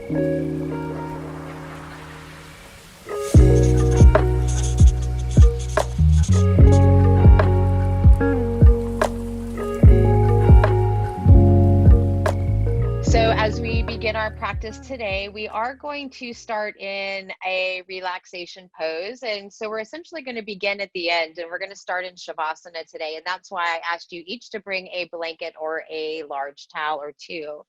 So as we begin our practice today, we are going to start in a relaxation pose. And so we're essentially going to begin at the end, and we're going to start in Shavasana today. And that's why I asked you each to bring a blanket or a large towel or two.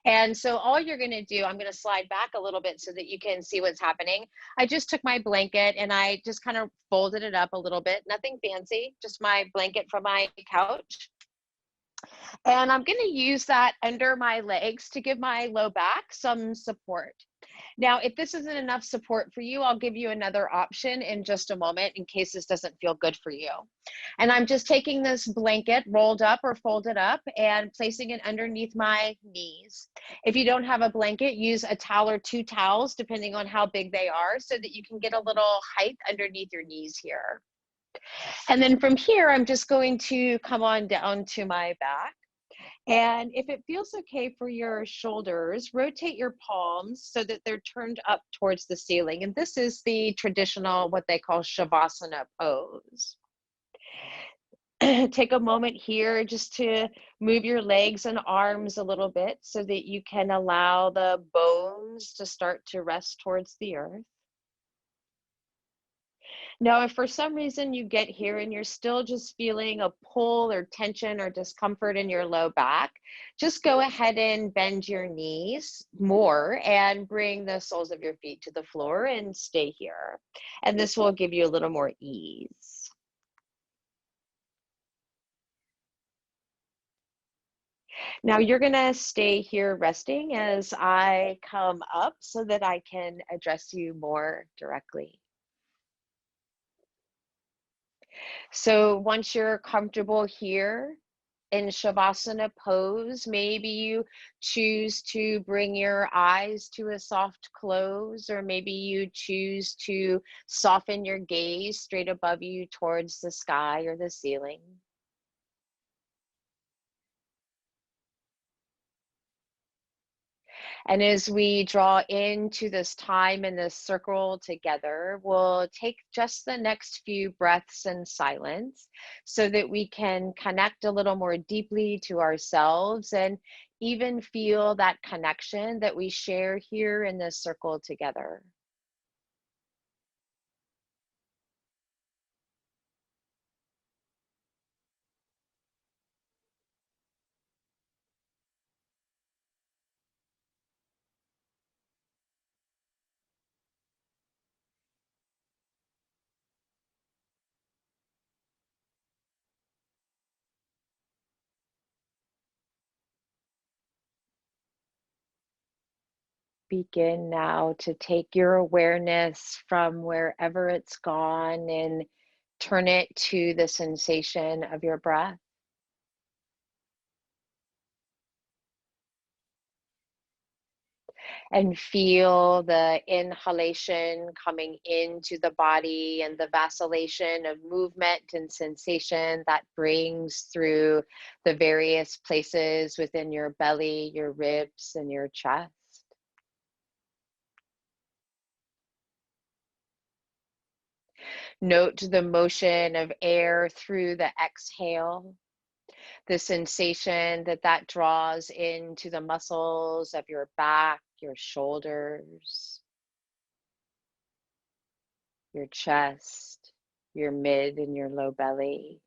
And so all you're going to do, I'm going to slide back a little bit so that you can see what's happening. I just took my blanket and I just kind of folded it up a little bit, nothing fancy, just my blanket from my couch. And I'm going to use that under my legs to give my low back some support. Now, if this isn't enough support for you, I'll give you another option in just a moment in case this doesn't feel good for you. And I'm just taking this blanket rolled up or folded up and placing it underneath my knees. If you don't have a blanket, use a towel or two towels, depending on how big they are, so that you can get a little height underneath your knees here. And then from here, I'm just going to come on down to my back. And if it feels okay for your shoulders, rotate your palms so that they're turned up towards the ceiling. And this is the traditional, what they call Shavasana pose. Take a moment here just to move your legs and arms a little bit so that you can allow the bones to start to rest towards the earth. Now, if for some reason you get here and you're still just feeling a pull or tension or discomfort in your low back, just go ahead and bend your knees more and bring the soles of your feet to the floor and stay here. And this will give you a little more ease. Now you're gonna stay here resting as I come up so that I can address you more directly. So once you're comfortable here in Shavasana pose, maybe you choose to bring your eyes to a soft close, or maybe you choose to soften your gaze straight above you towards the sky or the ceiling. And as we draw into this time in this circle together, we'll take just the next few breaths in silence so that we can connect a little more deeply to ourselves and even feel that connection that we share here in this circle together. Begin now to take your awareness from wherever it's gone and turn it to the sensation of your breath. And feel the inhalation coming into the body and the vacillation of movement and sensation that brings through the various places within your belly, your ribs, and your chest. Note the motion of air through the exhale, the sensation that that draws into the muscles of your back, your shoulders, your chest, your mid and your low belly.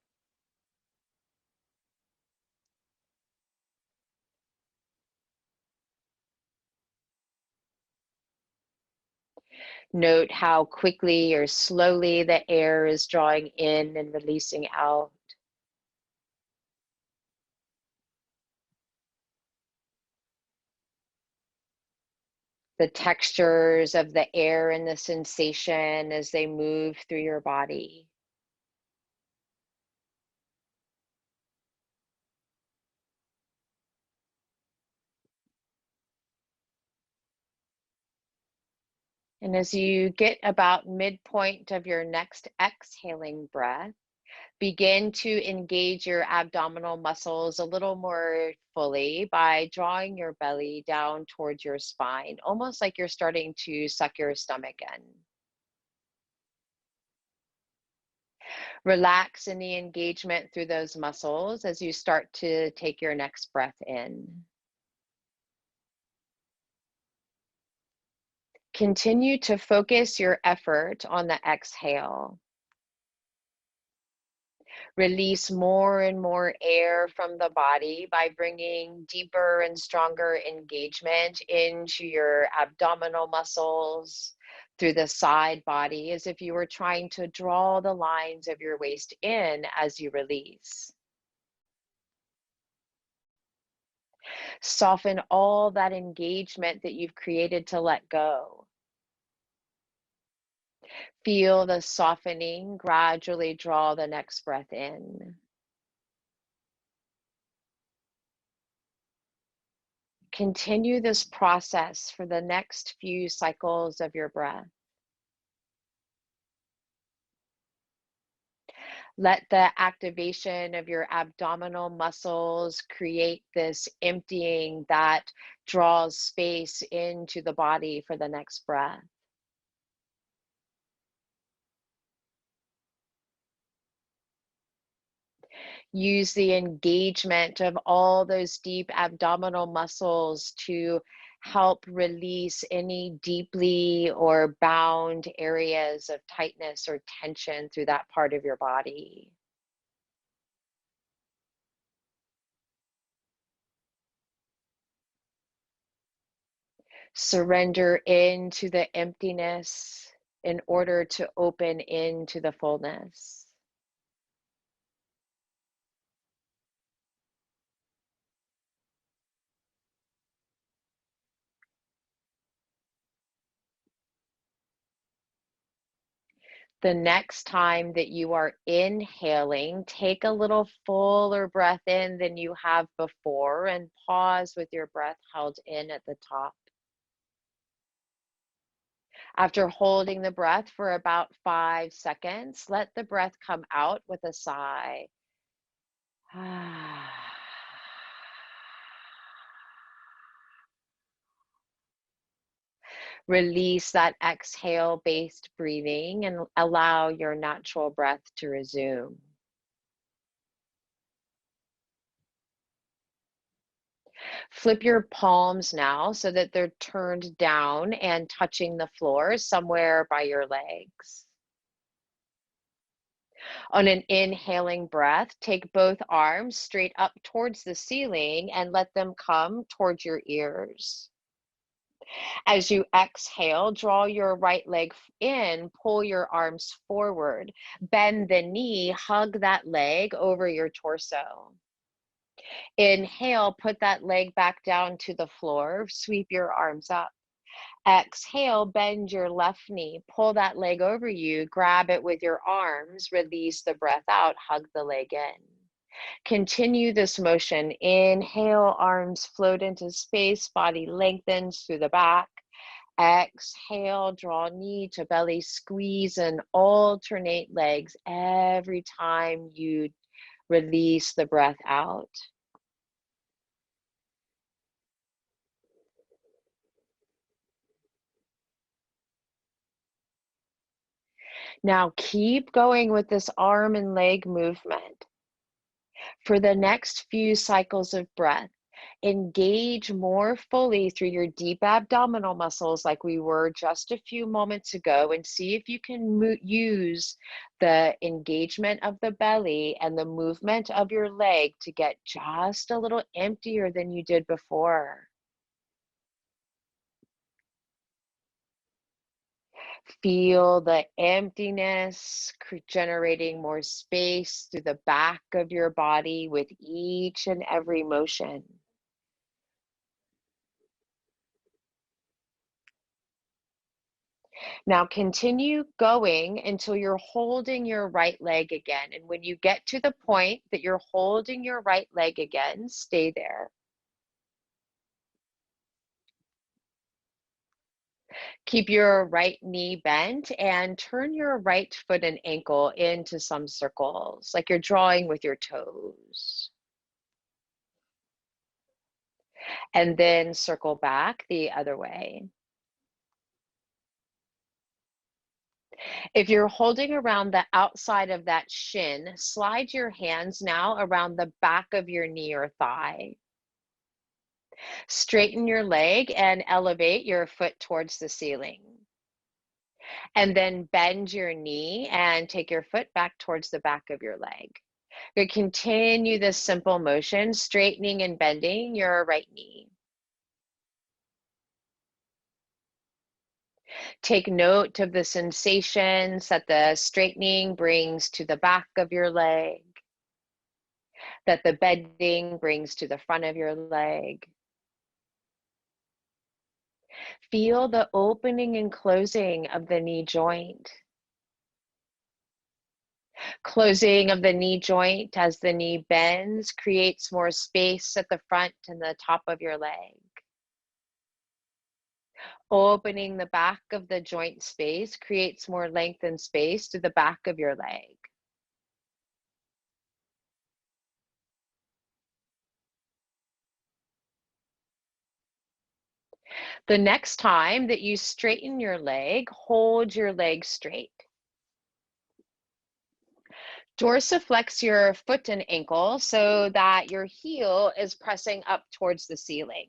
Note how quickly or slowly the air is drawing in and releasing out. The textures of the air and the sensation as they move through your body. And as you get about midpoint of your next exhaling breath, Begin to engage your abdominal muscles a little more fully by drawing your belly down towards your spine, almost like you're starting to suck your stomach in. Relax in the engagement through those muscles as you start to take your next breath in. Continue to focus your effort on the exhale. Release more and more air from the body by bringing deeper and stronger engagement into your abdominal muscles, through the side body, as if you were trying to draw the lines of your waist in as you release. Soften all that engagement that you've created to let go. Feel the softening gradually draw the next breath in. Continue this process for the next few cycles of your breath. Let the activation of your abdominal muscles create this emptying that draws space into the body for the next breath. Use the engagement of all those deep abdominal muscles to help release any deeply or bound areas of tightness or tension through that part of your body. Surrender into the emptiness in order to open into the fullness. The next time that you are inhaling, take a little fuller breath in than you have before and pause with your breath held in at the top. After holding the breath for about 5 seconds, let the breath come out with a sigh. Release that exhale-based breathing and allow your natural breath to resume. Flip your palms now so that they're turned down and touching the floor somewhere by your legs. On an inhaling breath, take both arms straight up towards the ceiling and let them come towards your ears. As you exhale, draw your right leg in, pull your arms forward, bend the knee, hug that leg over your torso. Inhale, put that leg back down to the floor, sweep your arms up. Exhale, bend your left knee, pull that leg over you, grab it with your arms, release the breath out, hug the leg in. Continue this motion. Inhale, arms float into space, body lengthens through the back. Exhale, draw knee to belly, squeeze and alternate legs every time you release the breath out. Now keep going with this arm and leg movement. For the next few cycles of breath, engage more fully through your deep abdominal muscles like we were just a few moments ago, and see if you can use the engagement of the belly and the movement of your leg to get just a little emptier than you did before. Feel the emptiness generating more space through the back of your body with each and every motion. Now continue going until you're holding your right leg again. And when you get to the point that you're holding your right leg again, stay there. Keep your right knee bent and turn your right foot and ankle into some circles, like you're drawing with your toes. And then circle back the other way. If you're holding around the outside of that shin, slide your hands now around the back of your knee or thigh. Straighten your leg and elevate your foot towards the ceiling. And then bend your knee and take your foot back towards the back of your leg. You continue this simple motion, straightening and bending your right knee. Take note of the sensations that the straightening brings to the back of your leg, that the bending brings to the front of your leg. Feel the opening and closing of the knee joint. Closing of the knee joint as the knee bends creates more space at the front and the top of your leg. Opening the back of the joint space creates more length and space to the back of your leg. The next time that you straighten your leg, hold your leg straight. Dorsiflex your foot and ankle so that your heel is pressing up towards the ceiling.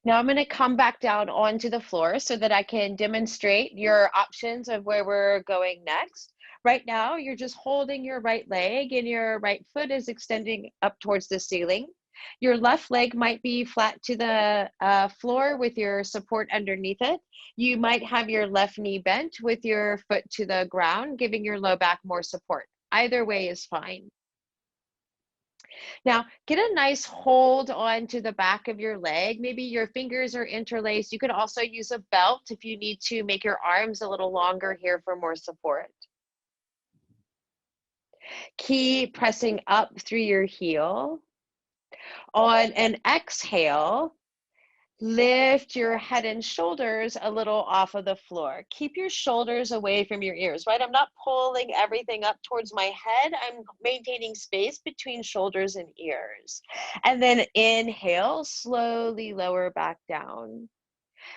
Now I'm going to come back down onto the floor so that I can demonstrate your options of where we're going next. Right now, you're just holding your right leg and your right foot is extending up towards the ceiling. Your left leg might be flat to the floor with your support underneath it. You might have your left knee bent with your foot to the ground, giving your low back more support. Either way is fine. Now, get a nice hold onto the back of your leg. Maybe your fingers are interlaced. You could also use a belt if you need to make your arms a little longer here for more support. Keep pressing up through your heel. On an exhale, lift your head and shoulders a little off of the floor. Keep your shoulders away from your ears, right? I'm not pulling everything up towards my head. I'm maintaining space between shoulders and ears. And then inhale, slowly lower back down.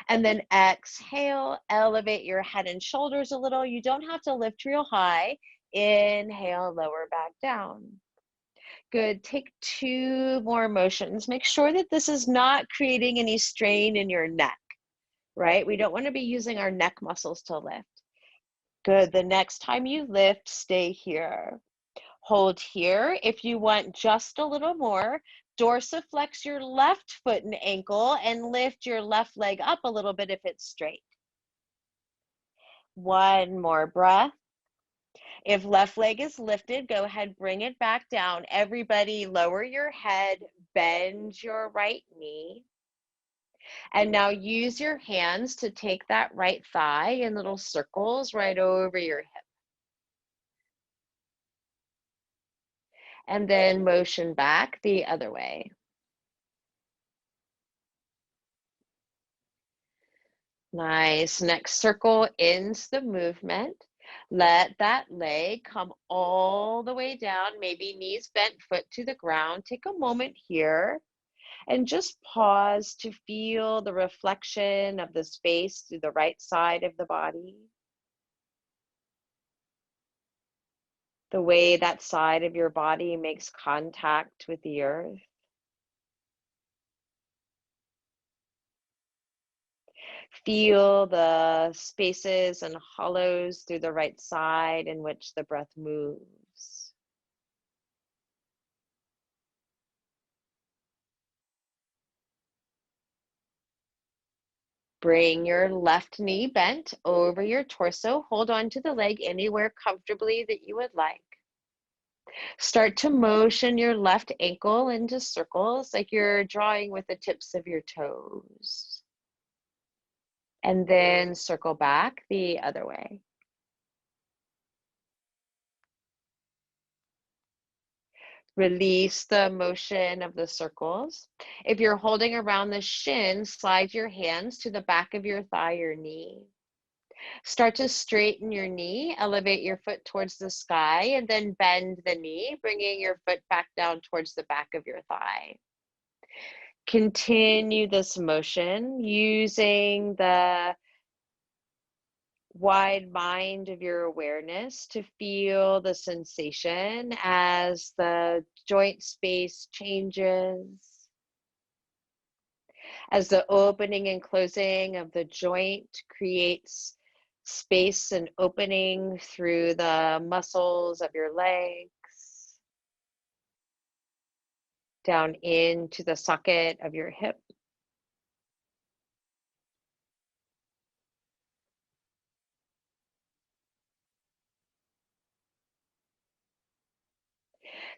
And then exhale, elevate your head and shoulders a little. You don't have to lift real high. Inhale, lower back down. Good. Take 2 more motions. Make sure that this is not creating any strain in your neck, right? We don't want to be using our neck muscles to lift. Good. The next time you lift, stay here. Hold here. If you want just a little more, dorsiflex your left foot and ankle and lift your left leg up a little bit if it's straight. One more breath. If left leg is lifted, go ahead, bring it back down. Everybody lower your head, bend your right knee. And now use your hands to take that right thigh in little circles right over your hip. And then motion back the other way. Nice. Next circle ends the movement. Let that leg come all the way down, maybe knees bent, foot to the ground. Take a moment here and just pause to feel the reflection of the space through the right side of the body. The way that side of your body makes contact with the earth. Feel the spaces and hollows through the right side in which the breath moves. Bring your left knee bent over your torso. Hold on to the leg anywhere comfortably that you would like. Start to motion your left ankle into circles like you're drawing with the tips of your toes. And then circle back the other way. Release the motion of the circles. If you're holding around the shin, slide your hands to the back of your thigh or knee. Start to straighten your knee, elevate your foot towards the sky, and then bend the knee, bringing your foot back down towards the back of your thigh. Continue this motion using the wide mind of your awareness to feel the sensation as the joint space changes, as the opening and closing of the joint creates space and opening through the muscles of your legs, down into the socket of your hip.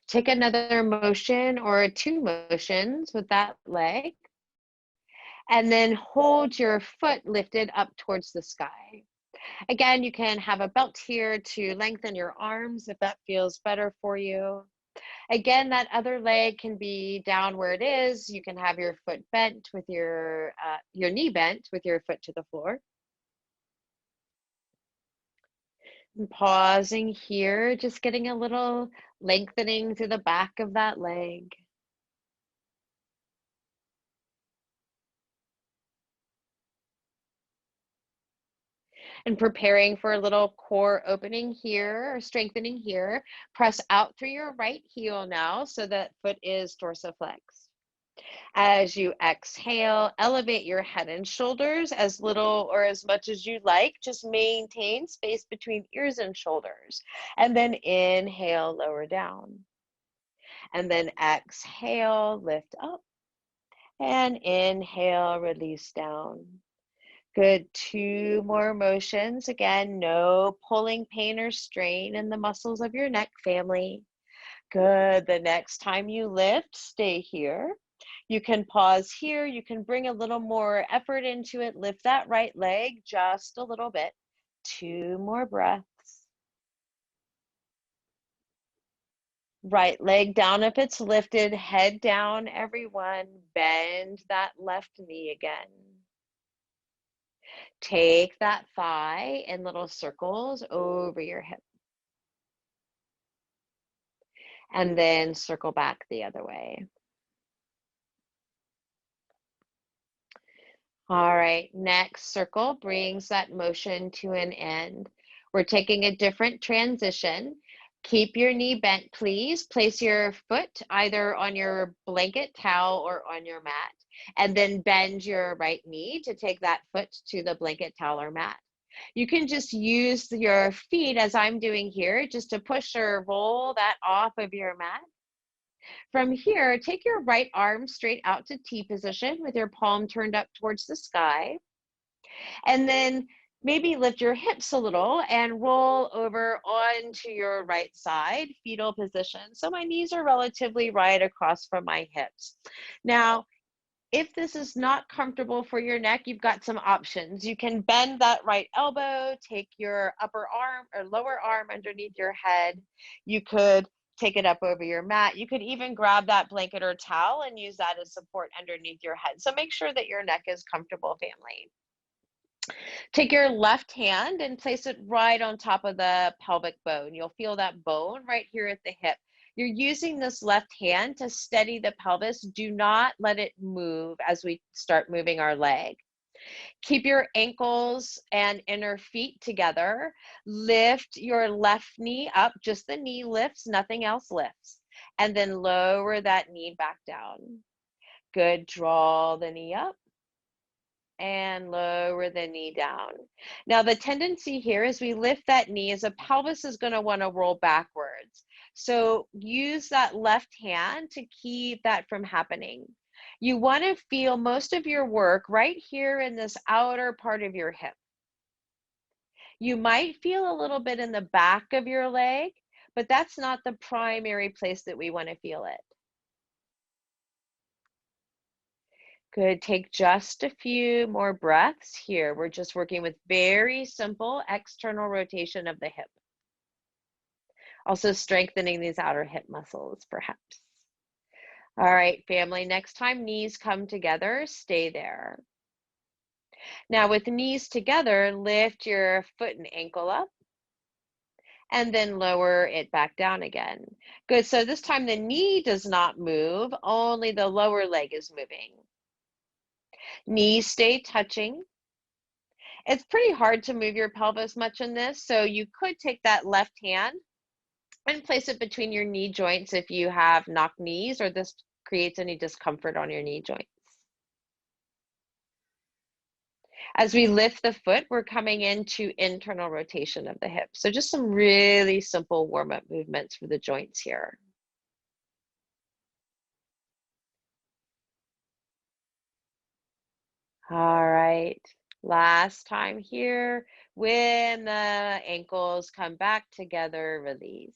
Take another motion or two motions with that leg, and then hold your foot lifted up towards the sky. Again, you can have a belt here to lengthen your arms if that feels better for you. Again, that other leg can be down where it is. You can have your foot bent with your knee bent with your foot to the floor. And pausing here, just getting a little lengthening through the back of that leg. And preparing for a little core opening here or strengthening here. Press out through your right heel now so that foot is dorsiflexed. As you exhale, elevate your head and shoulders as little or as much as you like. Just maintain space between ears and shoulders. And then inhale, lower down. And then exhale, lift up. And inhale, release down. Good. Two more motions. Again, no pulling pain or strain in the muscles of your neck, family. Good. The next time you lift, stay here. You can pause here. You can bring a little more effort into it. Lift that right leg just a little bit. Two more breaths. Right leg down if it's lifted. Head down, everyone. Bend that left knee again. Take that thigh in little circles over your hip. And then circle back the other way. All right, next circle brings that motion to an end. We're taking a different transition. Keep your knee bent, please. Place your foot either on your blanket, towel, or on your mat. And then bend your right knee to take that foot to the blanket, towel, or mat. You can just use your feet as I'm doing here, just to push or roll that off of your mat. From here, take your right arm straight out to T position with your palm turned up towards the sky. And then maybe lift your hips a little and roll over onto your right side, fetal position. So my knees are relatively right across from my hips. Now, if this is not comfortable for your neck, you've got some options. You can bend that right elbow, take your upper arm or lower arm underneath your head. You could take it up over your mat. You could even grab that blanket or towel and use that as support underneath your head. So make sure that your neck is comfortable, family. Take your left hand and place it right on top of the pelvic bone. You'll feel that bone right here at the hip. You're using this left hand to steady the pelvis. Do not let it move as we start moving our leg. Keep your ankles and inner feet together. Lift your left knee up. Just the knee lifts, nothing else lifts. And then lower that knee back down. Good. Draw the knee up and lower the knee down. Now, the tendency here as we lift that knee is the pelvis is going to want to roll backwards. So use that left hand to keep that from happening. You want to feel most of your work right here in this outer part of your hip. You might feel a little bit in the back of your leg, but that's not the primary place that we want to feel it. Good. Take just a few more breaths here. We're just working with very simple external rotation of the hip. Also strengthening these outer hip muscles, perhaps. All right, family, next time knees come together, stay there. Now with knees together, lift your foot and ankle up and then lower it back down again. Good, so this time the knee does not move, only the lower leg is moving. Knees stay touching. It's pretty hard to move your pelvis much in this, so you could take that left hand and place it between your knee joints if you have knock knees or this creates any discomfort on your knee joints. As we lift the foot, we're coming into internal rotation of the hips. So just some really simple warm-up movements for the joints here. All right, last time here. When the ankles come back together, release.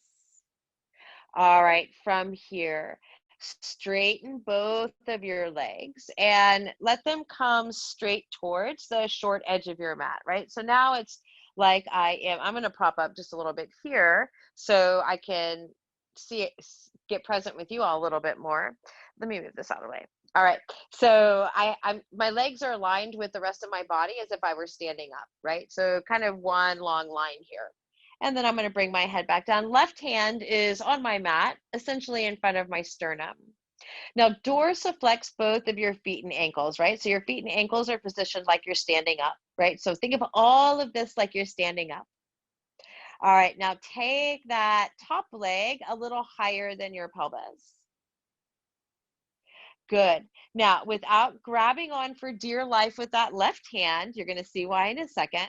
All right, from here, straighten both of your legs and let them come straight towards the short edge of your mat, right? So now it's like I'm going to prop up just a little bit here so I can see it, get present with you all a little bit more. Let me move this out of the way. All right, so my legs are aligned with the rest of my body as if I were standing up, right? So kind of one long line here. And then I'm going to bring my head back down. Left hand is on my mat, essentially in front of my sternum. Now, dorsiflex both of your feet and ankles, right? So your feet and ankles are positioned like you're standing up, right? So think of all of this like you're standing up. All right, now take that top leg a little higher than your pelvis. Good. Now, without grabbing on for dear life with that left hand, you're going to see why in a second.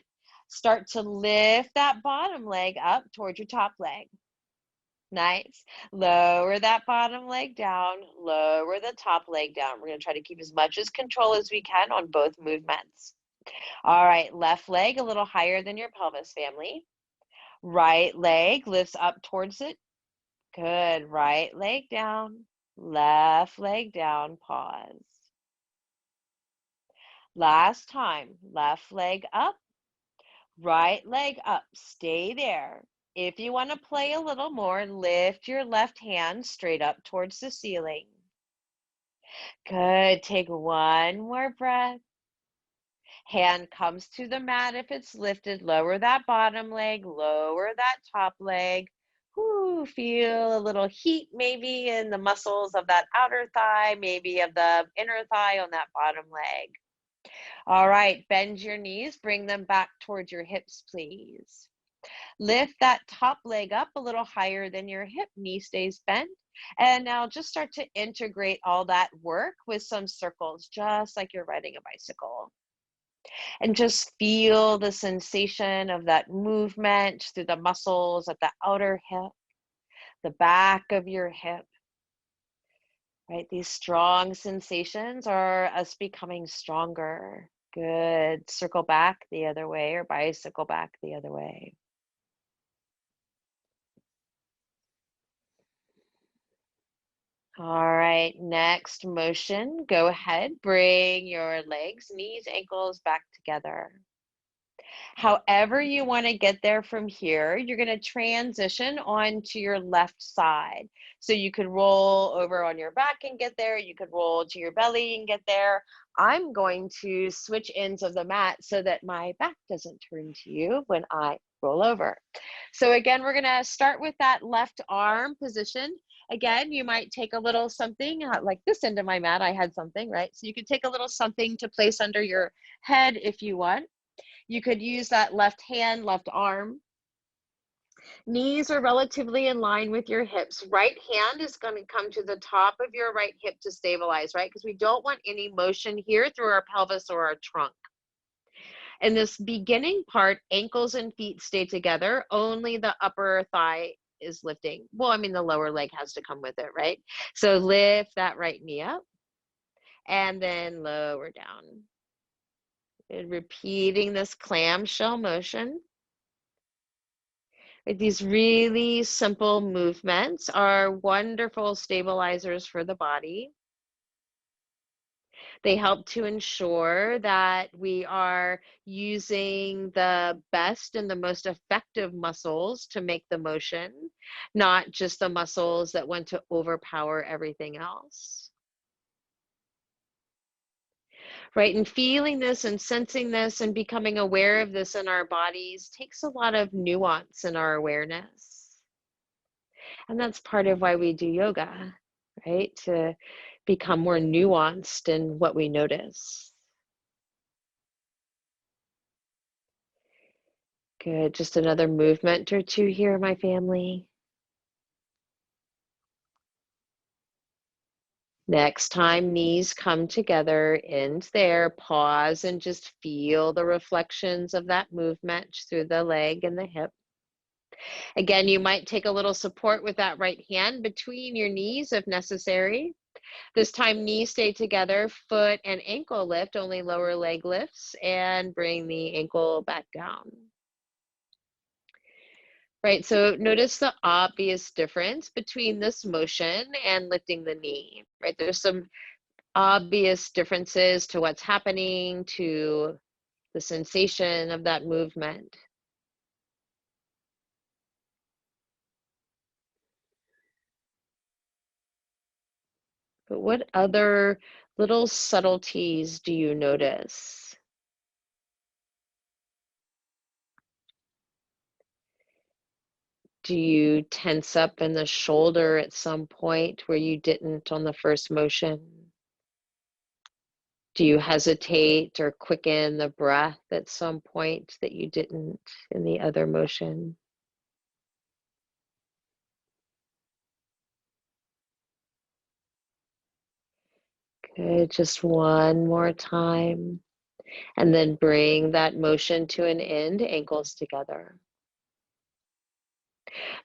Start to lift that bottom leg up towards your top leg. Nice. Lower that bottom leg down, lower the top leg down. We're going to try to keep as much as control as we can on both movements. All right, left leg a little higher than your pelvis, family. Right leg lifts up towards it. Good. Right leg down, left leg down, pause. Last time, left leg up, right leg up, stay there. If you want to play a little more, lift your left hand straight up towards the ceiling. Good, take one more breath. Hand comes to the mat if it's lifted, lower that bottom leg, lower that top leg. Ooh, feel a little heat maybe in the muscles of that outer thigh, maybe of the inner thigh on that bottom leg. All right, bend your knees, bring them back towards your hips, please. Lift that top leg up a little higher than your hip, knee stays bent. And now just start to integrate all that work with some circles, just like you're riding a bicycle. And just feel the sensation of that movement through the muscles at the outer hip, the back of your hip. Right, these strong sensations are us becoming stronger. Good. Circle back the other way or bicycle back the other way. All right, next motion. Go ahead, bring your legs, knees, ankles back together. However you want to get there from here, you're going to transition onto your left side. So you could roll over on your back and get there. You could roll to your belly and get there. I'm going to switch ends of the mat so that my back doesn't turn to you when I roll over. So again, we're going to start with that left arm position. Again, you might take a little something like this end of my mat. I had something, right? So you could take a little something to place under your head if you want. You could use that left hand, left arm. Knees are relatively in line with your hips. Right hand is going to come to the top of your right hip to stabilize, right? Because we don't want any motion here through our pelvis or our trunk. In this beginning part, ankles and feet stay together. Only the upper thigh is lifting. Well, I mean, the lower leg has to come with it, right? So lift that right knee up and then lower down. And repeating this clamshell motion. These really simple movements are wonderful stabilizers for the body. They help to ensure that we are using the best and the most effective muscles to make the motion, not just the muscles that want to overpower everything else. Right? And feeling this and sensing this and becoming aware of this in our bodies takes a lot of nuance in our awareness. And that's part of why we do yoga, right? To become more nuanced in what we notice. Good. Just another movement or two here, my family. Next time knees come together, end there, pause and just feel the reflections of that movement through the leg and the hip. Again, you might take a little support with that right hand between your knees if necessary. This time, knees stay together, foot and ankle lift, only lower leg lifts, and bring the ankle back down. Right, so notice the obvious difference between this motion and lifting the knee, right? There's some obvious differences to what's happening, to the sensation of that movement. But what other little subtleties do you notice? Do you tense up in the shoulder at some point where you didn't on the first motion? Do you hesitate or quicken the breath at some point that you didn't in the other motion? Good, just one more time. And then bring that motion to an end, ankles together.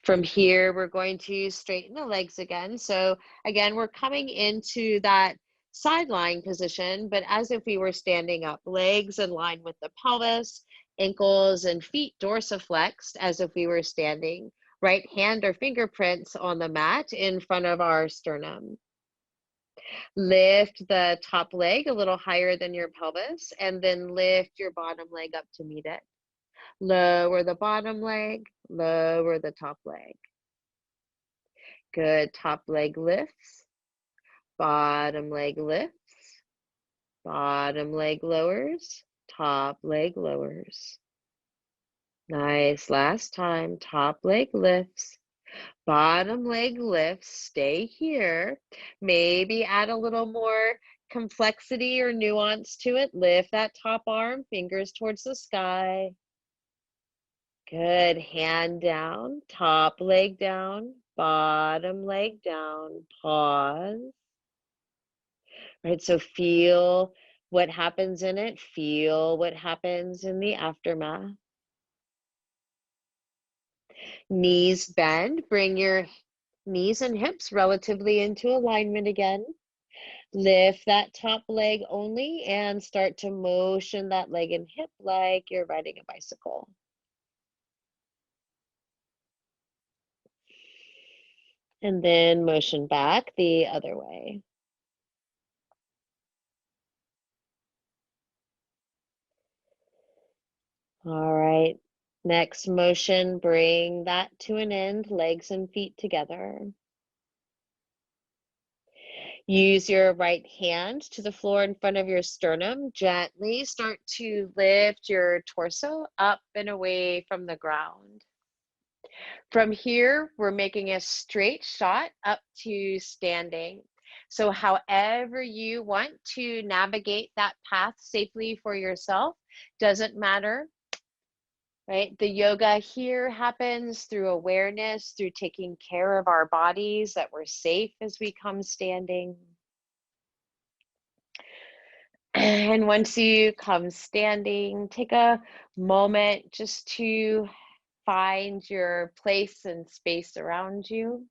From here, we're going to straighten the legs again. So again, we're coming into that side lying position, but as if we were standing up, legs in line with the pelvis, ankles and feet dorsiflexed as if we were standing, right hand or fingerprints on the mat in front of our sternum. Lift the top leg a little higher than your pelvis, and then lift your bottom leg up to meet it. Lower the bottom leg, lower the top leg. Good. Top leg lifts, bottom leg lifts, bottom leg lowers, top leg lowers. Nice. Last time. Top leg lifts, bottom leg lifts. Stay here. Maybe add a little more complexity or nuance to it. Lift that top arm, fingers towards the sky. Good. Hand down, top leg down, bottom leg down. Pause. Right, so feel what happens in it. Feel what happens in the aftermath. Knees bend. Bring your knees and hips relatively into alignment again. Lift that top leg only and start to motion that leg and hip like you're riding a bicycle. And then motion back the other way. All right. Next motion, bring that to an end, legs and feet together. Use your right hand to the floor in front of your sternum. Gently start to lift your torso up and away from the ground. From here, we're making a straight shot up to standing. So however you want to navigate that path safely for yourself, doesn't matter, right? The yoga here happens through awareness, through taking care of our bodies, that we're safe as we come standing. And once you come standing, take a moment just to find your place and space around you.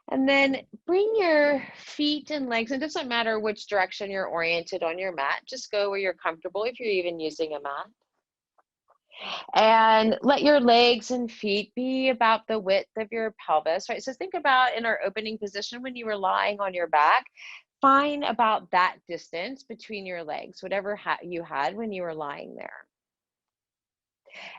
And then bring your feet and legs, it doesn't matter which direction you're oriented on your mat, just go where you're comfortable if you're even using a mat. And let your legs and feet be about the width of your pelvis, right? So think about in our opening position when you were lying on your back, find about that distance between your legs, whatever you had when you were lying there.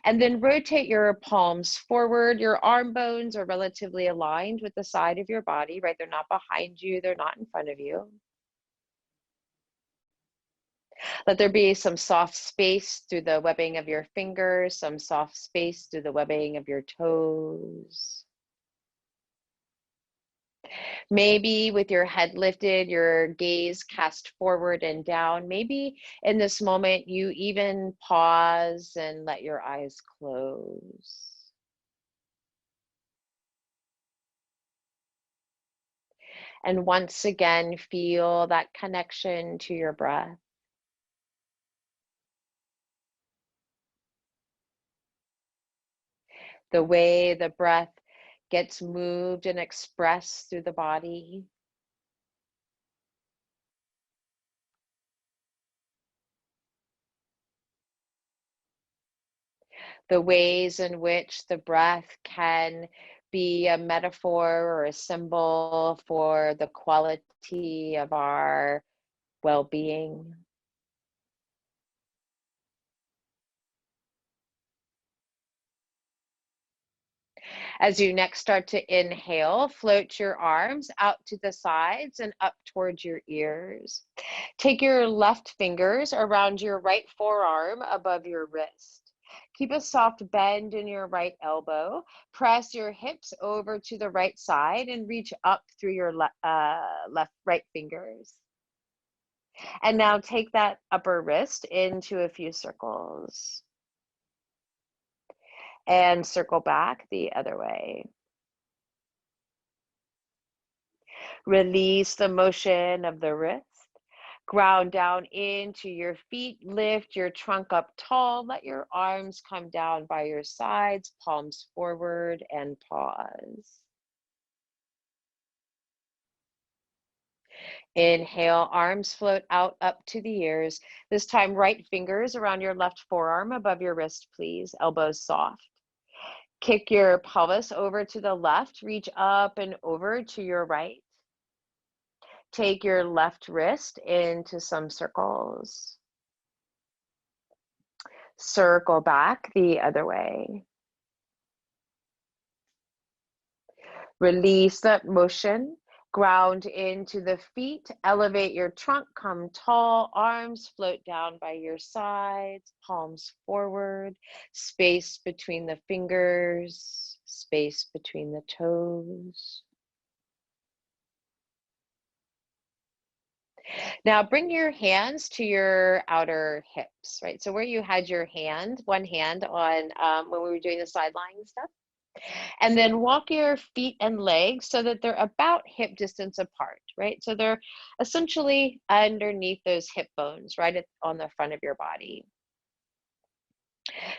And then rotate your palms forward. Your arm bones are relatively aligned with the side of your body, right? They're not behind you, they're not in front of you. Let there be some soft space through the webbing of your fingers, some soft space through the webbing of your toes. Maybe with your head lifted, your gaze cast forward and down. Maybe in this moment, you even pause and let your eyes close. And once again, feel that connection to your breath. The way the breath gets moved and expressed through the body. The ways in which the breath can be a metaphor or a symbol for the quality of our well-being. As you next start to inhale, float your arms out to the sides and up towards your ears. Take your left fingers around your right forearm above your wrist. Keep a soft bend in your right elbow. Press your hips over to the right side and reach up through your right fingers. And now take that upper wrist into a few circles and circle back the other way. Release the motion of the wrist. Ground down into your feet. Lift your trunk up tall. Let your arms come down by your sides, palms forward, and pause. Inhale, arms float out up to the ears. This time, right fingers around your left forearm above your wrist, please. Elbows soft. Kick your pelvis over to the left. Reach up and over to your right. Take your left wrist into some circles. Circle back the other way. Release that motion. Ground into the feet. Elevate your trunk. Come tall. Arms float down by your sides. Palms forward. Space between the fingers. Space between the toes. Now bring your hands to your outer hips, right? So where you had your hand, one hand on when we were doing the side lying stuff. And then walk your feet and legs so that they're about hip distance apart, right? So they're essentially underneath those hip bones, right on the front of your body.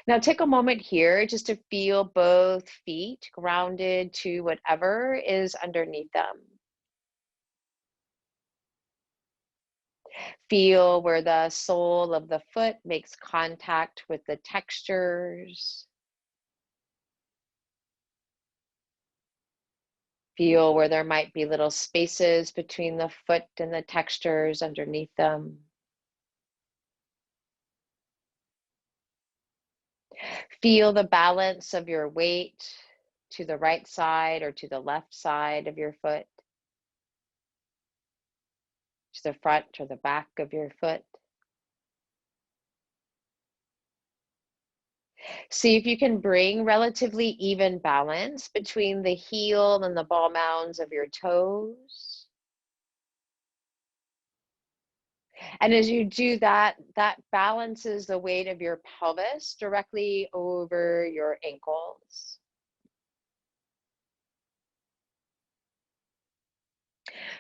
Now take a moment here just to feel both feet grounded to whatever is underneath them. Feel where the sole of the foot makes contact with the textures. Feel where there might be little spaces between the foot and the textures underneath them. Feel the balance of your weight to the right side or to the left side of your foot, to the front or the back of your foot. See if you can bring relatively even balance between the heel and the ball mounds of your toes. And as you do that, that balances the weight of your pelvis directly over your ankles.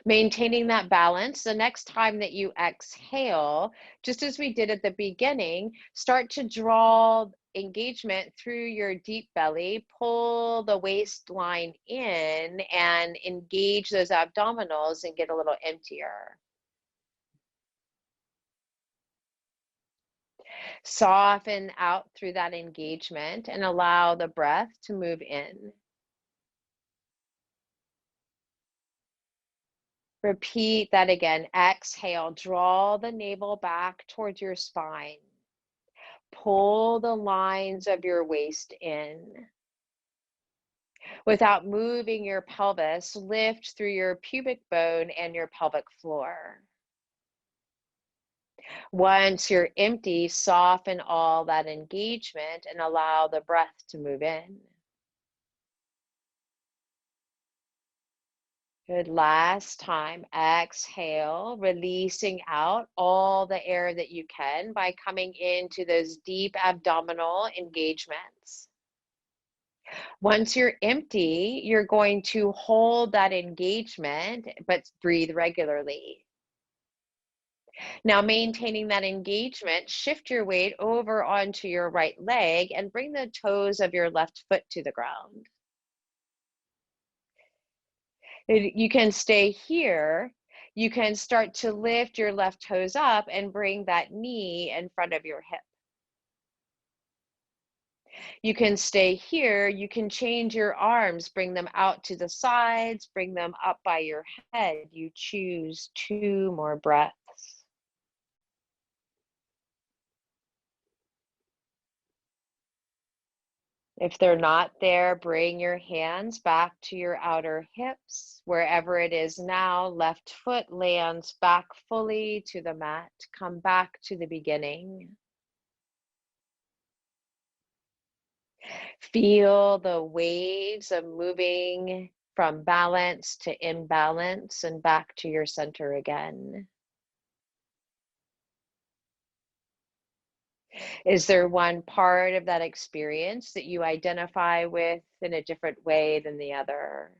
Maintaining that balance, the next time that you exhale, just as we did at the beginning, start to draw engagement through your deep belly, pull the waistline in and engage those abdominals and get a little emptier. Soften out through that engagement and allow the breath to move in. Repeat that again. Exhale, draw the navel back towards your spine. Pull the lines of your waist in. Without moving your pelvis, lift through your pubic bone and your pelvic floor. Once you're empty, soften all that engagement and allow the breath to move in. Good. Last time. Exhale, releasing out all the air that you can by coming into those deep abdominal engagements. Once you're empty, you're going to hold that engagement, but breathe regularly. Now, maintaining that engagement, shift your weight over onto your right leg and bring the toes of your left foot to the ground. You can stay here. You can start to lift your left toes up and bring that knee in front of your hip. You can stay here. You can change your arms, bring them out to the sides, bring them up by your head. You choose 2 more breaths. If they're not there, bring your hands back to your outer hips. Wherever it is now, left foot lands back fully to the mat. Come back to the beginning. Feel the waves of moving from balance to imbalance and back to your center again. Is there one part of that experience that you identify with in a different way than the other?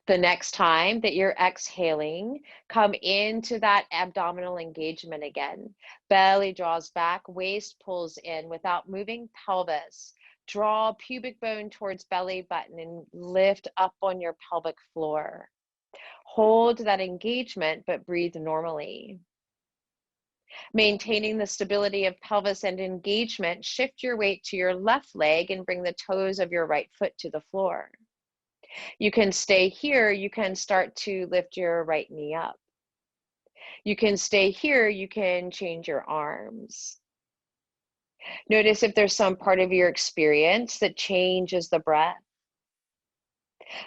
The next time that you're exhaling, come into that abdominal engagement again. Belly draws back, waist pulls in without moving pelvis. Draw pubic bone towards belly button and lift up on your pelvic floor. Hold that engagement, but breathe normally. Maintaining the stability of pelvis and engagement, shift your weight to your left leg and bring the toes of your right foot to the floor. You can stay here. You can start to lift your right knee up. You can stay here. You can change your arms. Notice if there's some part of your experience that changes the breath,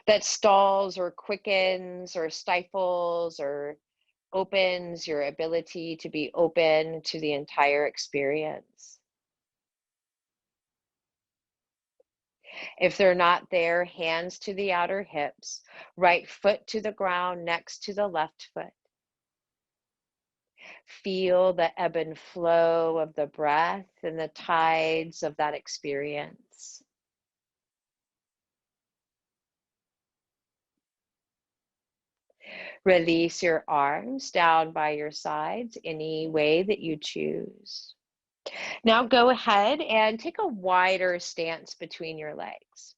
that stalls or quickens or stifles or opens your ability to be open to the entire experience. If they're not there, hands to the outer hips, right foot to the ground next to the left foot. Feel the ebb and flow of the breath and the tides of that experience. Release your arms down by your sides any way that you choose. Now go ahead and take a wider stance between your legs.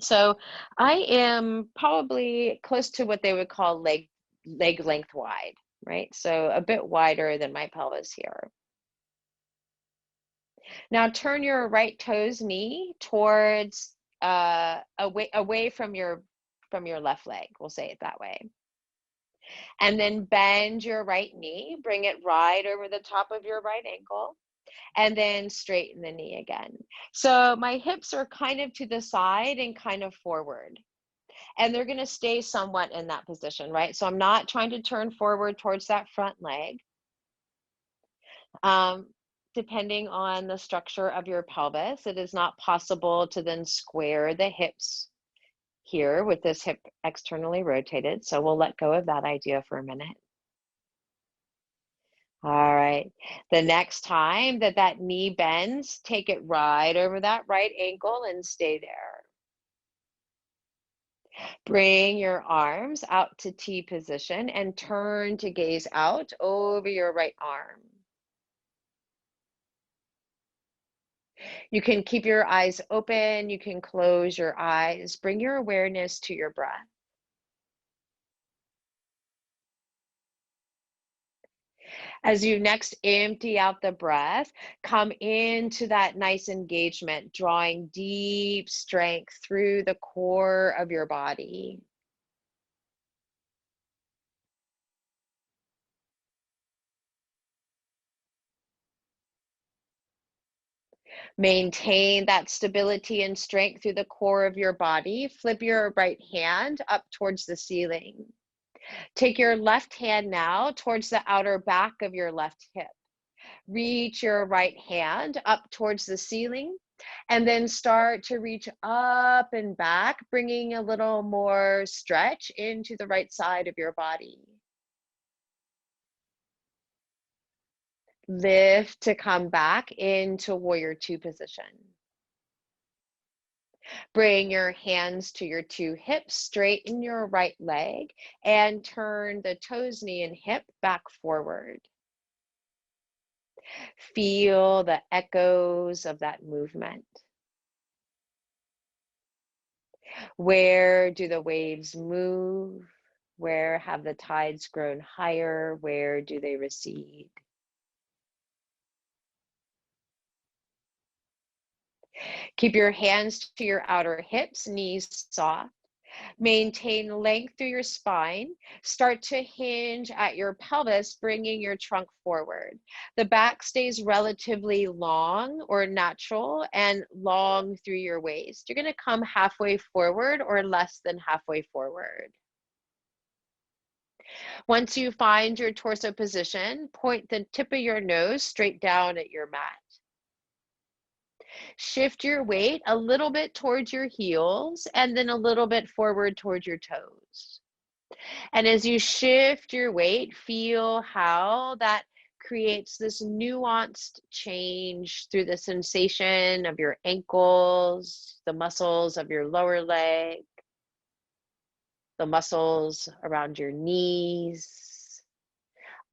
So I am probably close to what they would call leg length wide, right? So a bit wider than my pelvis here. Now turn your right toes knee towards away from your left leg. We'll say it that way. And then bend your right knee, bring it right over the top of your right ankle, and then straighten the knee again. So my hips are kind of to the side and kind of forward. And they're going to stay somewhat in that position, right? So I'm not trying to turn forward towards that front leg. Um, Depending on the structure of your pelvis, it is not possible to then square the hips here with this hip externally rotated. So we'll let go of that idea for a minute. All right. The next time that that knee bends, take it right over that right ankle and stay there. Bring your arms out to T position and turn to gaze out over your right arm. You can keep your eyes open. You can close your eyes. Bring your awareness to your breath. As you next empty out the breath, come into that nice engagement, drawing deep strength through the core of your body. Maintain that stability and strength through the core of your body. Flip your right hand up towards the ceiling. Take your left hand now towards the outer back of your left hip. Reach your right hand up towards the ceiling and then start to reach up and back, bringing a little more stretch into the right side of your body. Lift to come back into warrior two position. Bring your hands to your two hips, straighten your right leg, and turn the toes, knee, and hip back forward. Feel the echoes of that movement. Where do the waves move? Where have the tides grown higher? Where do they recede? Keep your hands to your outer hips, knees soft. Maintain length through your spine. Start to hinge at your pelvis, bringing your trunk forward. The back stays relatively long or natural and long through your waist. You're going to come halfway forward or less than halfway forward. Once you find your torso position, point the tip of your nose straight down at your mat. Shift your weight a little bit towards your heels and then a little bit forward towards your toes. And as you shift your weight, feel how that creates this nuanced change through the sensation of your ankles, the muscles of your lower leg, the muscles around your knees,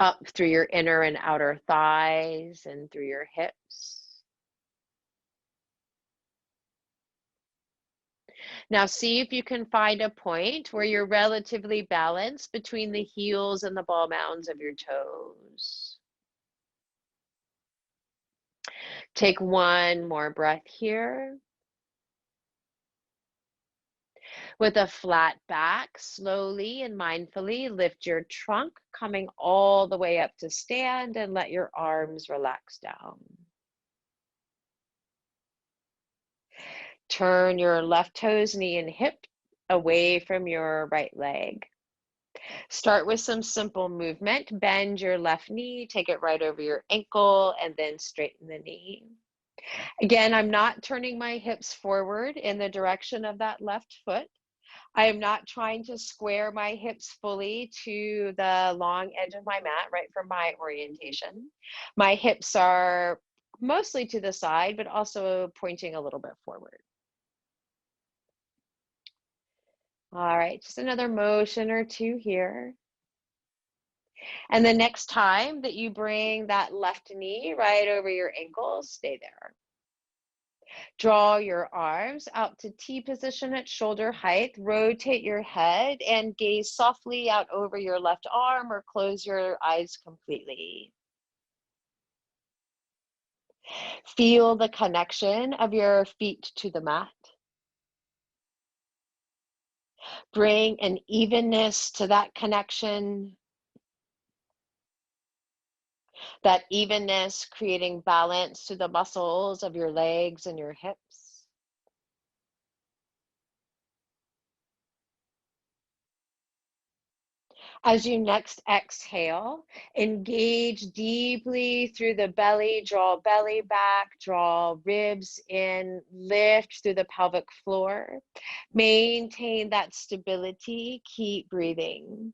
up through your inner and outer thighs and through your hips. Now see if you can find a point where you're relatively balanced between the heels and the ball mounds of your toes. Take one more breath here. With a flat back, slowly and mindfully lift your trunk, coming all the way up to stand, and let your arms relax down. Turn your left toes, knee, and hip away from your right leg. Start with some simple movement. Bend your left knee, take it right over your ankle, and then straighten the knee. Again, I'm not turning my hips forward in the direction of that left foot. I am not trying to square my hips fully to the long edge of my mat, right from my orientation. My hips are mostly to the side, but also pointing a little bit forward. All right, just another motion or two here. And the next time that you bring that left knee right over your ankles, stay there. Draw your arms out to T position at shoulder height. Rotate your head and gaze softly out over your left arm or close your eyes completely. Feel the connection of your feet to the mat. Bring an evenness to that connection. That evenness creating balance to the muscles of your legs and your hips. As you next exhale, engage deeply through the belly, draw belly back, draw ribs in, lift through the pelvic floor. Maintain that stability, keep breathing.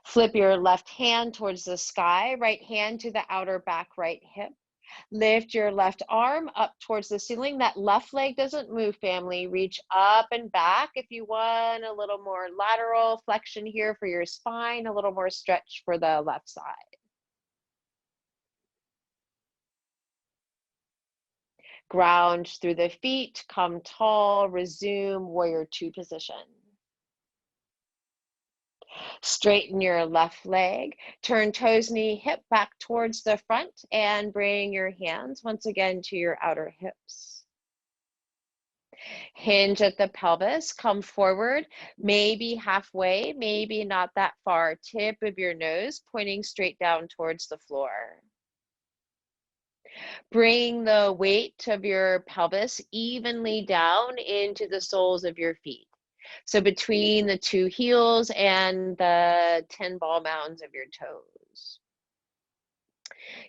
Flip your left hand towards the sky, right hand to the outer back right hip. Lift your left arm up towards the ceiling. That left leg doesn't move, family. Reach up and back if you want a little more lateral flexion here for your spine, a little more stretch for the left side. Ground through the feet, come tall, resume warrior two position. Straighten your left leg, turn toes, knee, hip back towards the front, and bring your hands once again to your outer hips. Hinge at the pelvis, come forward, maybe halfway, maybe not that far. Tip of your nose pointing straight down towards the floor. Bring the weight of your pelvis evenly down into the soles of your feet. So between the two heels and the 10 ball mounds of your toes.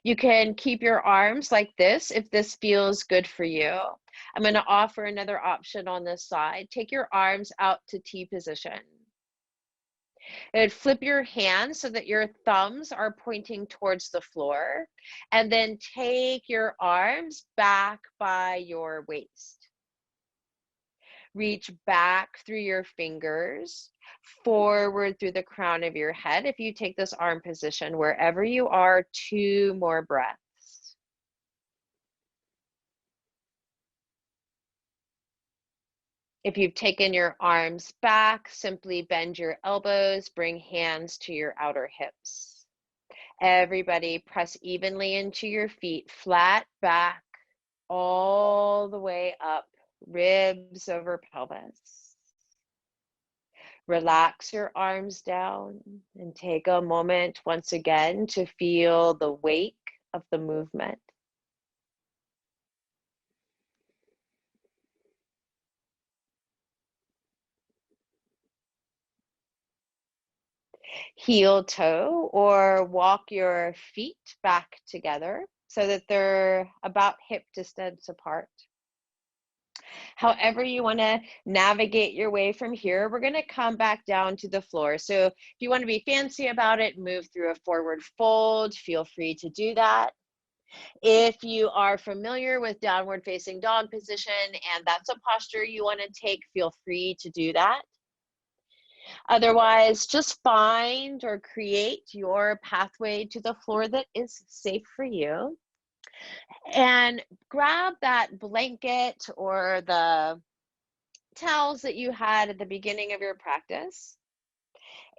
You can keep your arms like this if this feels good for you. I'm going to offer another option on this side. Take your arms out to T position. And flip your hands so that your thumbs are pointing towards the floor. And then take your arms back by your waist. Reach back through your fingers, forward through the crown of your head. If you take this arm position, wherever you are, 2 more breaths. If you've taken your arms back, simply bend your elbows, bring hands to your outer hips. Everybody press evenly into your feet, flat back, all the way up, ribs over pelvis. Relax your arms down and take a moment once again to feel the weight of the movement. Heel toe or walk your feet back together so that they're about hip distance apart. However you want to navigate your way from here, we're going to come back down to the floor. So if you want to be fancy about it, move through a forward fold, feel free to do that. If you are familiar with downward facing dog position and that's a posture you want to take, feel free to do that. Otherwise, just find or create your pathway to the floor that is safe for you. And grab that blanket or the towels that you had at the beginning of your practice.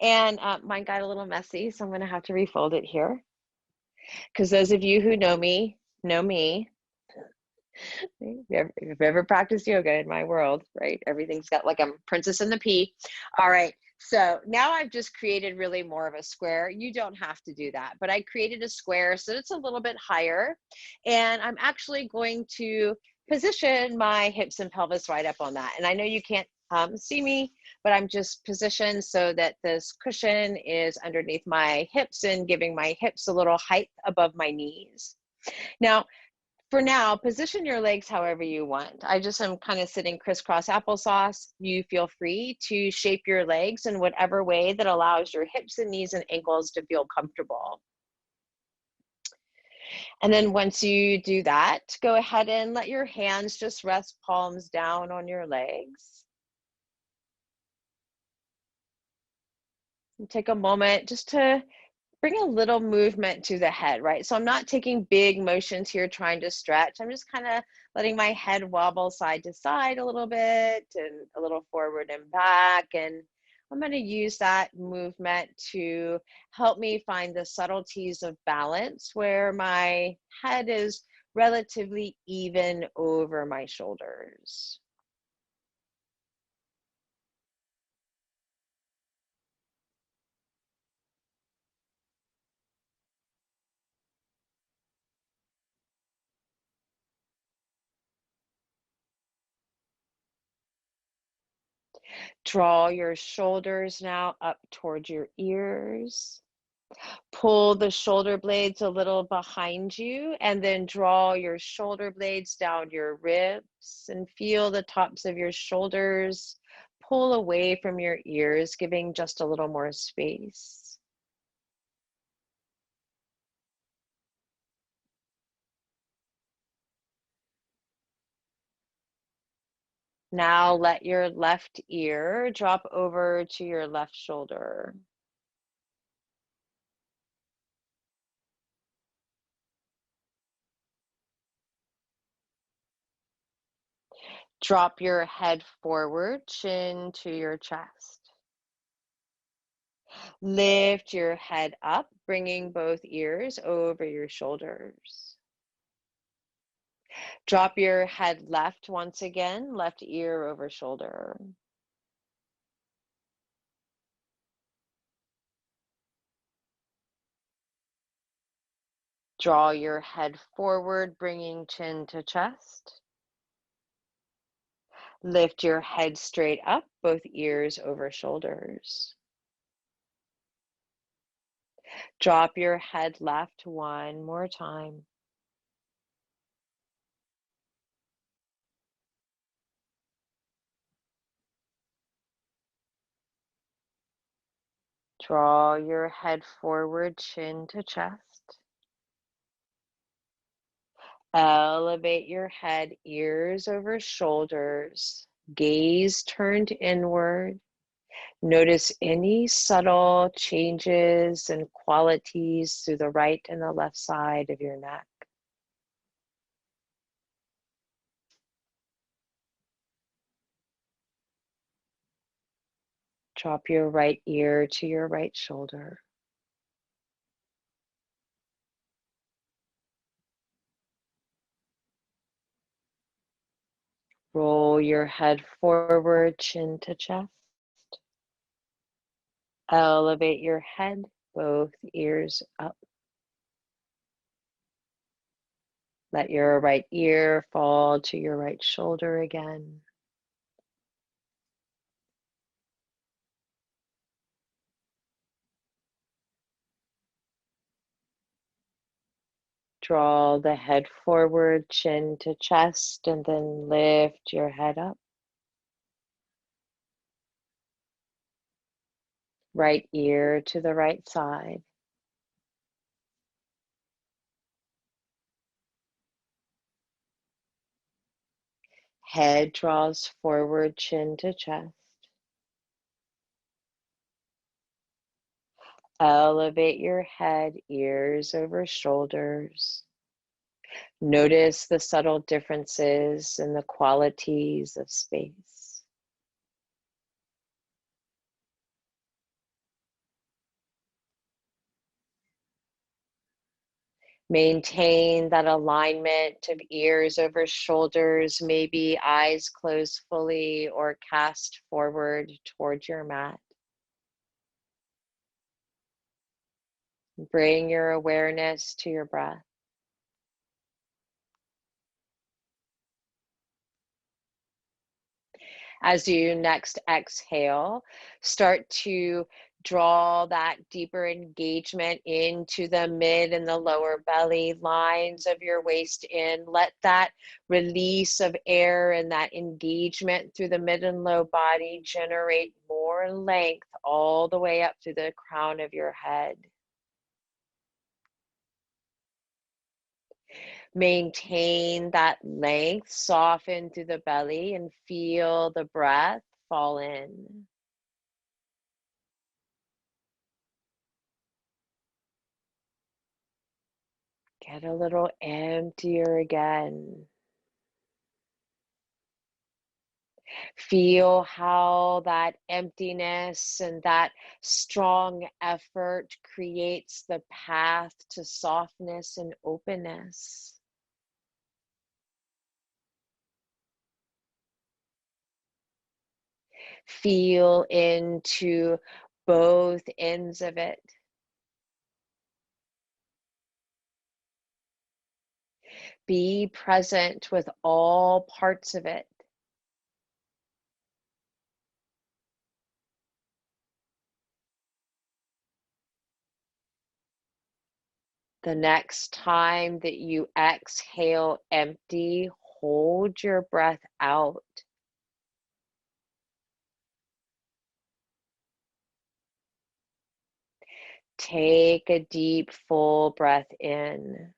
And mine got a little messy, so I'm going to have to refold it here. Because those of you who know me, know me. If you've ever practiced yoga in my world, right? Everything's got like a princess in the pea. All right. So now I've just created really more of a square. You don't have to do that, but I created a square so it's a little bit higher. And I'm actually going to position my hips and pelvis right up on that. And I know you can't see me, but I'm just positioned so that this cushion is underneath my hips and giving my hips a little height above my knees. Now, for now, position your legs however you want. I just am kind of sitting crisscross applesauce. You feel free to shape your legs in whatever way that allows your hips and knees and ankles to feel comfortable. And then once you do that, go ahead and let your hands just rest palms down on your legs. And take a moment just to bring a little movement to the head, right? So I'm not taking big motions here trying to stretch. I'm just kind of letting my head wobble side to side a little bit and a little forward and back. And I'm going to use that movement to help me find the subtleties of balance where my head is relatively even over my shoulders. Draw your shoulders now up towards your ears. Pull the shoulder blades a little behind you and then draw your shoulder blades down your ribs and feel the tops of your shoulders pull away from your ears, giving just a little more space. Now let your left ear drop over to your left shoulder. Drop your head forward, chin to your chest. Lift your head up, bringing both ears over your shoulders. Drop your head left once again, left ear over shoulder. Draw your head forward, bringing chin to chest. Lift your head straight up, both ears over shoulders. Drop your head left one more time. Draw your head forward, chin to chest. Elevate your head, ears over shoulders, gaze turned inward. Notice any subtle changes and qualities through the right and the left side of your neck. Drop your right ear to your right shoulder. Roll your head forward, chin to chest. Elevate your head, both ears up. Let your right ear fall to your right shoulder again. Draw the head forward, chin to chest, and then lift your head up. Right ear to the right side. Head draws forward, chin to chest. Elevate your head, ears over shoulders. Notice the subtle differences in the qualities of space. Maintain that alignment of ears over shoulders, maybe eyes closed fully or cast forward towards your mat. Bring your awareness to your breath. As you next exhale, start to draw that deeper engagement into the mid and the lower belly lines of your waist in. Let that release of air and that engagement through the mid and low body generate more length all the way up through the crown of your head. Maintain that length, soften through the belly, and feel the breath fall in. Get a little emptier again. Feel how that emptiness and that strong effort creates the path to softness and openness. Feel into both ends of it. Be present with all parts of it. The next time that you exhale empty, hold your breath out. Take a deep, full breath in.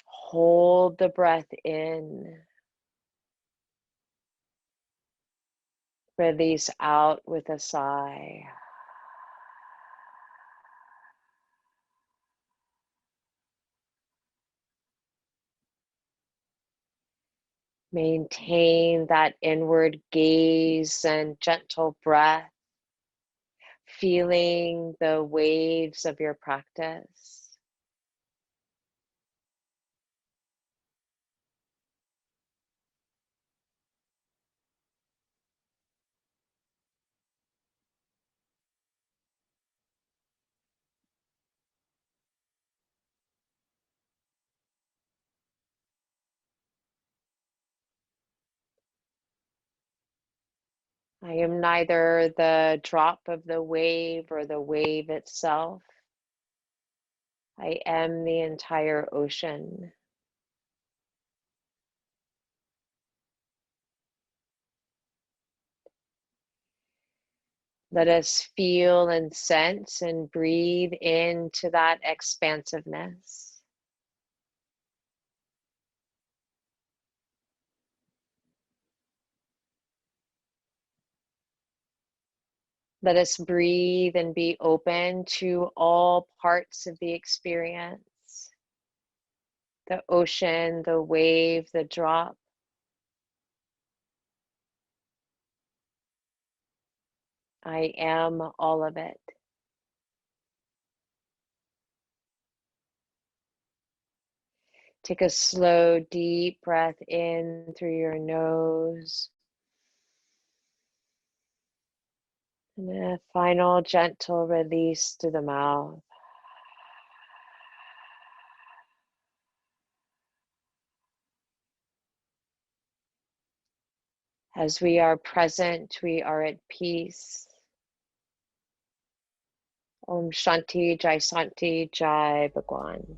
Hold the breath in. Release out with a sigh. Maintain that inward gaze and gentle breath, feeling the waves of your practice. I am neither the drop of the wave or the wave itself. I am the entire ocean. Let us feel and sense and breathe into that expansiveness. Let us breathe and be open to all parts of the experience. The ocean, the wave, the drop. I am all of it. Take a slow, deep breath in through your nose. And a final gentle release through the mouth. As we are present, we are at peace. Om Shanti Jai Santi Jai Bhagwan.